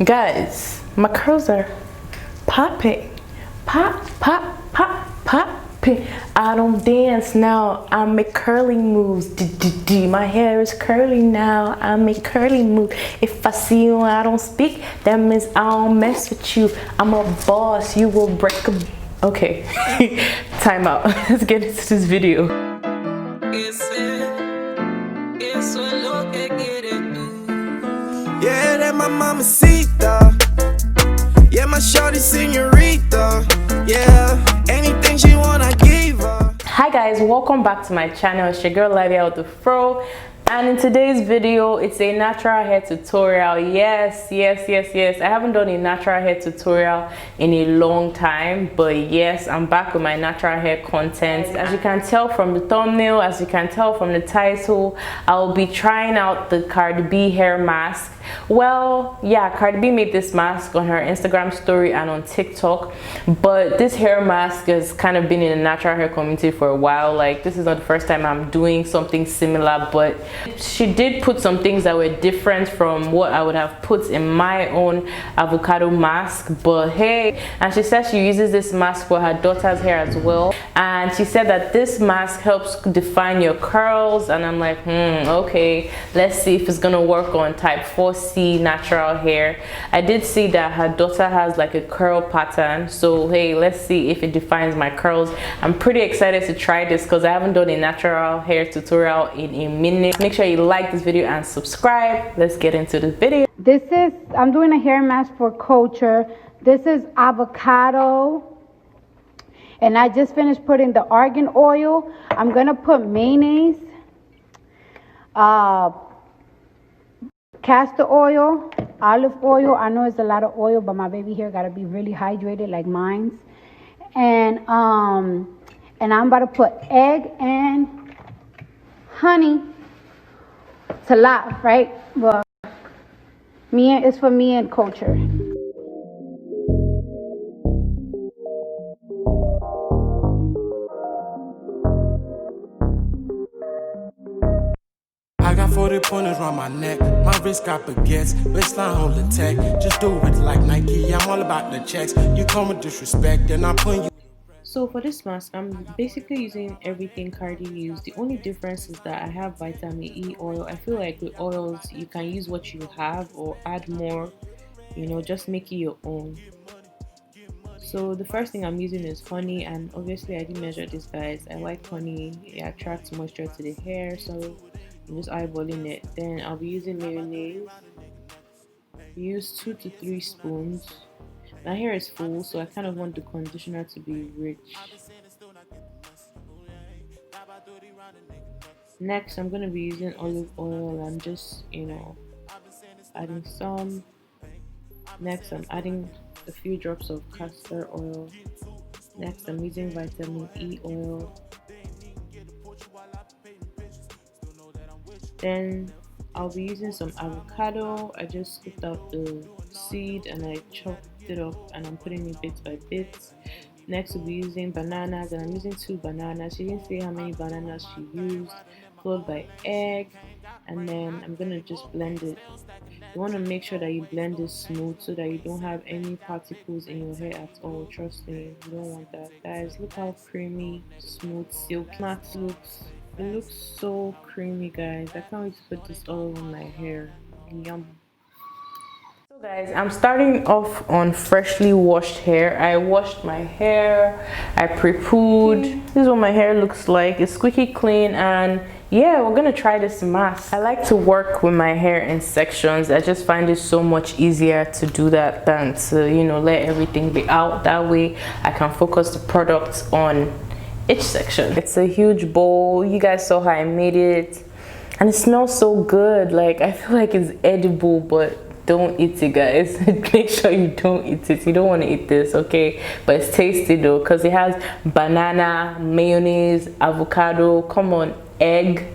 Guys, my curls are popping. Pop, pop, pop, popping. I don't dance now, I make curly moves. My hair is curly now, I make curly moves. If I see you and I don't speak, that means I don't mess with you. I'm a boss, you will break a... Okay, time out. Let's get into this video. Yeah, that my mamacita. Yeah, my shawty señorita. Yeah, anything she want, I give her. Hi guys, welcome back to my channel. It's your girl Livia with the Fro, and in today's video it's a natural hair tutorial. Yes, I haven't done a natural hair tutorial in a long time, but yes, I'm back with my natural hair content. As you can tell from the thumbnail, as you can tell from the title, I'll be trying out the Cardi B hair mask. Well, yeah, Cardi B made this mask on her Instagram story and on TikTok, but this hair mask has kind of been in the natural hair community for a while. Like, this is not the first time I'm doing something similar, but she did put some things that were different from what I would have put in my own avocado mask. But hey, and she said she uses this mask for her daughter's hair as well, and she said that this mask helps define your curls, and I'm like, okay, let's see if it's gonna work on type 4C natural hair. I did see that her daughter has like a curl pattern, so hey, let's see if it defines my curls. I'm pretty excited to try this because I haven't done a natural hair tutorial in a minute. Make sure you like this video and subscribe. Let's get into the video. I'm doing a hair mask for Culture. This is avocado, and I just finished putting the argan oil. I'm gonna put mayonnaise, castor oil, olive oil. I know it's a lot of oil, but my baby hair gotta be really hydrated like mine's. And I'm about to put egg and honey. It's a lot, right? Well, it's for me and Culture. I got 40 pointers around my neck. My wrist got baguettes. Waistline hold the tech. Just do it like Nike. I'm all about the checks. You come with disrespect, and I'm putting you. So for this mask, I'm basically using everything Cardi used. The only difference is that I have vitamin E oil. I feel like with oils, you can use what you have or add more, you know, just make it your own. So the first thing I'm using is honey, and obviously I did measure this, guys. I like honey. It attracts moisture to the hair, so I'm just eyeballing it. Then I'll be using mayonnaise. Use 2 to 3 spoons. My hair is full, so I kind of want the conditioner to be rich. Next, I'm going to be using olive oil and just, you know, adding some. Next, I'm adding a few drops of castor oil. Next, I'm using vitamin E oil. Then I'll be using some avocado. I just scooped out the seed and I chopped it up, and I'm putting it bit by bit. Next, we'll be using bananas, and I'm using 2 bananas. She didn't say how many bananas she used. Followed by egg, and then I'm gonna just blend it. You want to make sure that you blend it smooth so that you don't have any particles in your hair at all. Trust me, you don't want that. Guys, look how creamy, smooth, silky matte looks. It looks so creamy, guys. I can't wait to put this all on my hair. Yum. So guys, I'm starting off on freshly washed hair. I washed my hair, I pre-pooed. This is what my hair looks like. It's squeaky clean, and yeah, we're gonna try this mask. I like to work with my hair in sections. I just find it so much easier to do that than to, you know, let everything be out. That way I can focus the product on each section. It's a huge bowl. You guys saw how I made it, and it smells so good. Like, I feel like it's edible, but don't eat it, guys. Make sure you don't eat it. You don't want to eat this, okay? But it's tasty though, because it has banana, mayonnaise, avocado, come on, egg.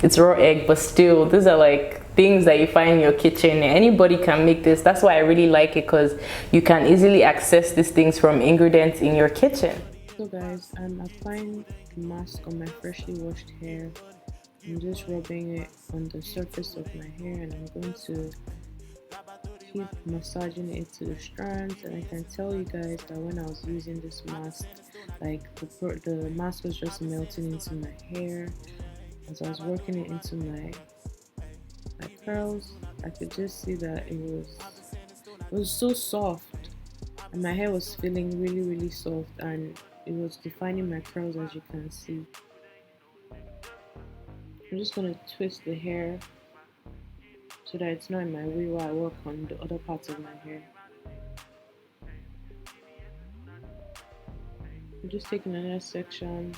It's raw egg, but still, these are like things that you find in your kitchen. Anybody can make this. That's why I really like it, because you can easily access these things from ingredients in your kitchen. So guys, I'm applying the mask on my freshly washed hair. I'm just rubbing it on the surface of my hair, and I'm going to keep massaging it into the strands. And I can tell you guys that when I was using this mask, like the mask was just melting into my hair. As I was working it into my curls, I could just see that it was so soft, and my hair was feeling really soft, and it was defining my curls, as you can see. I'm just gonna twist the hair so that it's not in my way while I work on the other parts of my hair. I'm just taking another section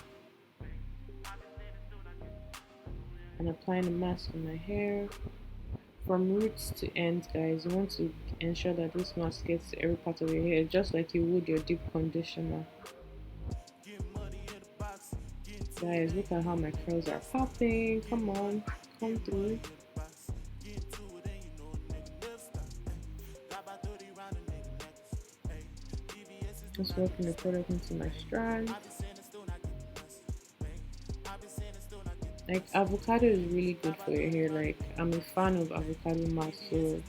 and applying the mask on my hair from roots to ends, guys. You want to ensure that this mask gets to every part of your hair, just like you would your deep conditioner. Guys, look at how my curls are popping. Come on, come through. Just working the product into my strands. Like, avocado is really good for your hair. Like, I'm a fan of avocado mask, so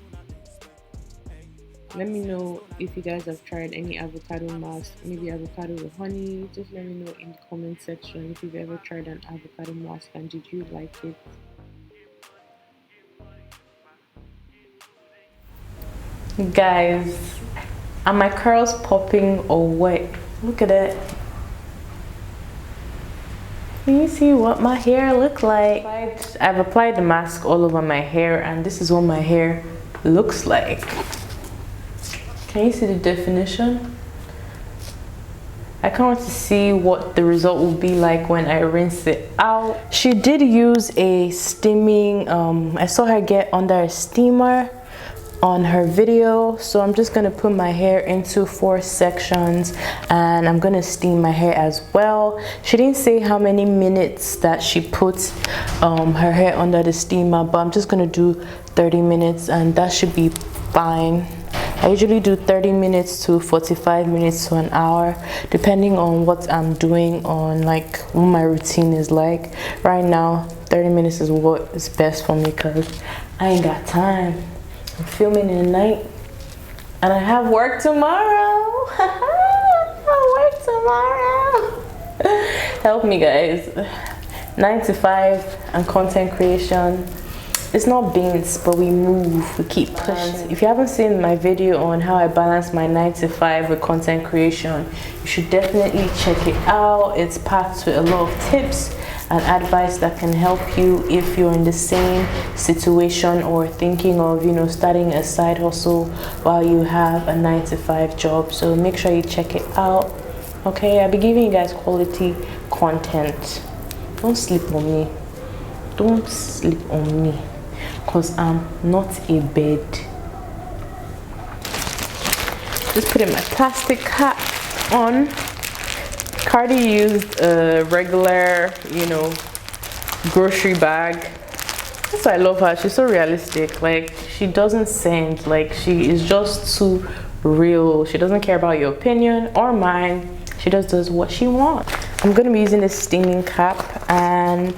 let me know if you guys have tried any avocado mask, maybe avocado with honey. Just let me know in the comment section if you've ever tried an avocado mask and did you like it. Guys, are my curls popping or what? Look at it. Can you see what my hair look like? I've applied the mask all over my hair, and this is what my hair looks like. Can you see the definition? I can't wait to see what the result will be like when I rinse it out. She did use a steaming, I saw her get under a steamer on her video, so I'm just gonna put my hair into 4 sections and I'm gonna steam my hair as well. She didn't say how many minutes that she puts her hair under the steamer, but I'm just gonna do 30 minutes and that should be fine. I usually do 30 minutes to 45 minutes to an hour, depending on what I'm doing, on like what my routine is like. Right now 30 minutes is what is best for me because I ain't got time. I'm filming in the night and I have work tomorrow. I work tomorrow. Help me, guys. 9 to 5 and content creation. It's not beans, but we move, we keep pushing. If you haven't seen my video on how I balance my 9 to 5 with content creation, you should definitely check it out. It's packed with a lot of tips and advice that can help you if you're in the same situation or thinking of, you know, starting a side hustle while you have a 9 to 5 job. So make sure you check it out. Okay, I'll be giving you guys quality content. Don't sleep on me. Don't sleep on me, because I'm not a bed. Just putting my plastic cap on. Cardi used a regular, you know, grocery bag. That's why I love her. She's so realistic. Like, she doesn't send. Like, she is just too real. She doesn't care about your opinion or mine. She just does what she wants. I'm gonna be using this steaming cap, and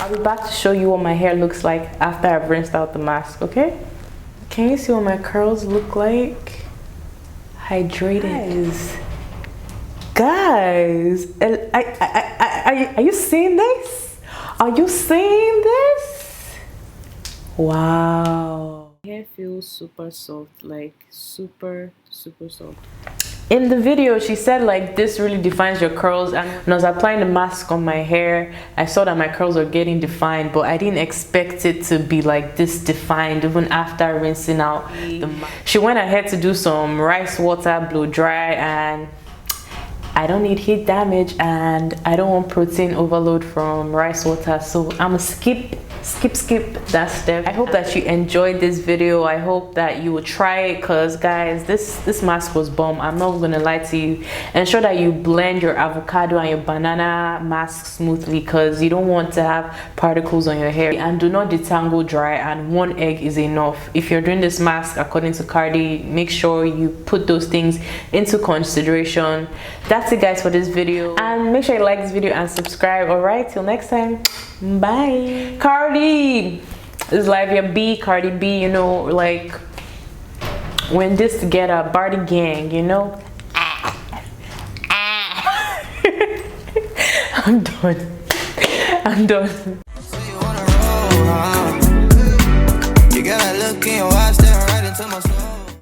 I'll be back to show you what my hair looks like after I've rinsed out the mask, okay? Can you see what my curls look like? Hydrated. Guys, are you seeing this? Are you seeing this? Wow. My hair feels super soft, like super soft. In the video, she said like this really defines your curls, and when I was applying the mask on my hair, I saw that my curls were getting defined, but I didn't expect it to be like this defined even after rinsing out the mask. She went ahead to do some rice water blow dry, and I don't need heat damage and I don't want protein overload from rice water, so I'm gonna skip skip that step. I hope that you enjoyed this video. I hope that you will try it, because guys, this mask was bomb. I'm not gonna lie to you. Ensure that you blend your avocado and your banana mask smoothly, because you don't want to have particles on your hair. And do not detangle dry, and 1 egg is enough. If you're doing this mask according to Cardi, make sure you put those things into consideration. That's it guys for this video, and make sure you like this video and subscribe. All right, till next time, bye. Cardi is like your B, Cardi B, you know, like when this together, Barty gang, you know. I'm done. I'm done. So you wanna roll, huh? You got that look in your eyes, staring right into my soul.